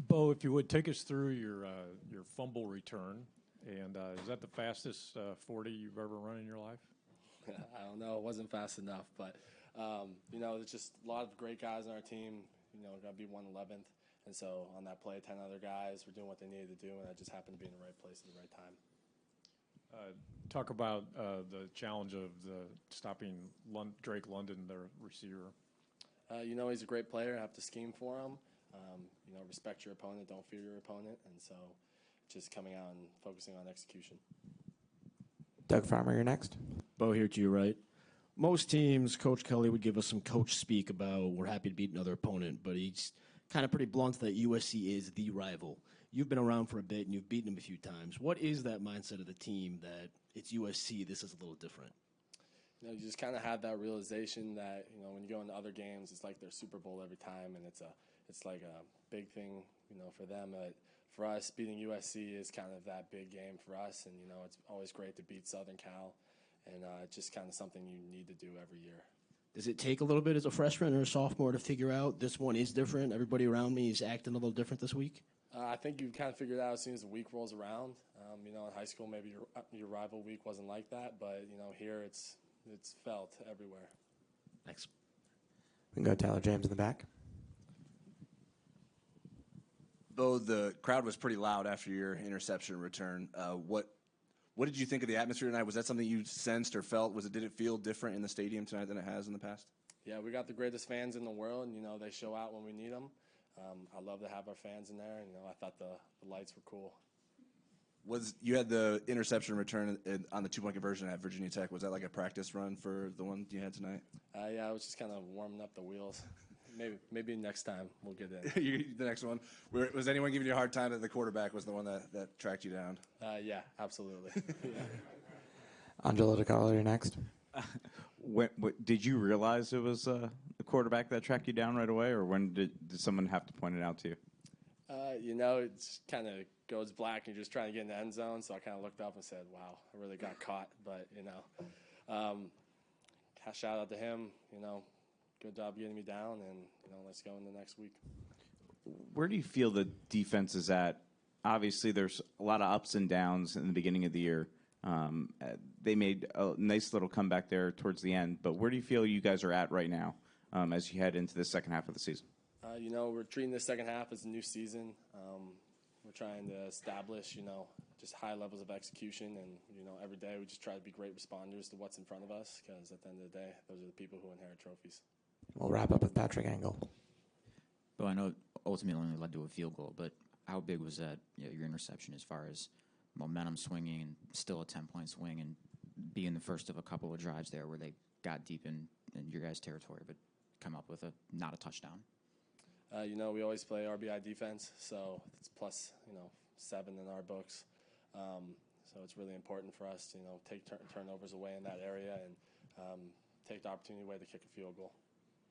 Bo, if you would take us through your fumble return, and is that the fastest 40 you've ever run in your life? I don't know. It wasn't fast enough, but there's just a lot of great guys on our team. Got to be 111th, and so on that play, 10 other guys were doing what they needed to do, and I just happened to be in the right place at the right time. Talk about the challenge of stopping Drake London, the receiver. He's a great player. I have to scheme for him. Respect your opponent, don't fear your opponent, and so just coming out and focusing on execution. Doug Farmer, you're next. Bo, here to your right. Most teams, Coach Kelly would give us some coach speak about we're happy to beat another opponent, but he's kind of pretty blunt that USC is the rival. You've been around for a bit, and you've beaten him a few times. What is that mindset of the team that it's USC, this is a little different? You just kind of have that realization that, when you go into other games, it's like their Super Bowl every time, and it's like a big thing, for them. For us, beating USC is kind of that big game for us, and, it's always great to beat Southern Cal, and it's just kind of something you need to do every year. Does it take a little bit as a freshman or a sophomore to figure out this one is different? Everybody around me is acting a little different this week? I think you kind of figure it out as soon as the week rolls around. In high school, maybe your rival week wasn't like that, but, here it's felt everywhere. Thanks. We can go Tyler James in the back. Though the crowd was pretty loud after your interception return, what did you think of the atmosphere tonight? Was that something you sensed or felt? Did it feel different in the stadium tonight than it has in the past? Yeah, we got the greatest fans in the world, and, they show out when we need them. I love to have our fans in there, and, I thought the lights were cool. You had the interception return on the 2-point conversion at Virginia Tech. Was that like a practice run for the one you had tonight? Yeah, I was just kind of warming up the wheels. Maybe next time we'll get in. The next one. Was anyone giving you a hard time that the quarterback was the one that tracked you down? Yeah, absolutely. Yeah. Angelo DiCarlo, you're next. Did you realize it was the quarterback that tracked you down right away, or when did someone have to point it out to you? It kind of goes black and you're just trying to get in the end zone, so I kind of looked up and said, wow, I really got caught. But, shout out to him, good job getting me down, and, let's go in the next week. Where do you feel the defense is at? Obviously, there's a lot of ups and downs in the beginning of the year. They made a nice little comeback there towards the end, but where do you feel you guys are at right now as you head into the second half of the season? We're treating the second half as a new season. We're trying to establish, just high levels of execution, and, every day we just try to be great responders to what's in front of us, because at the end of the day, those are the people who inherit trophies. We'll wrap up with Patrick Engel. Well, I know it ultimately only led to a field goal, but how big was that, your interception as far as momentum swinging and still a 10-point swing and being the first of a couple of drives there where they got deep in your guys' territory but come up with not a touchdown? We always play RBI defense, so it's plus, 7 in our books. So it's really important for us to, take turnovers away in that area and take the opportunity away to kick a field goal.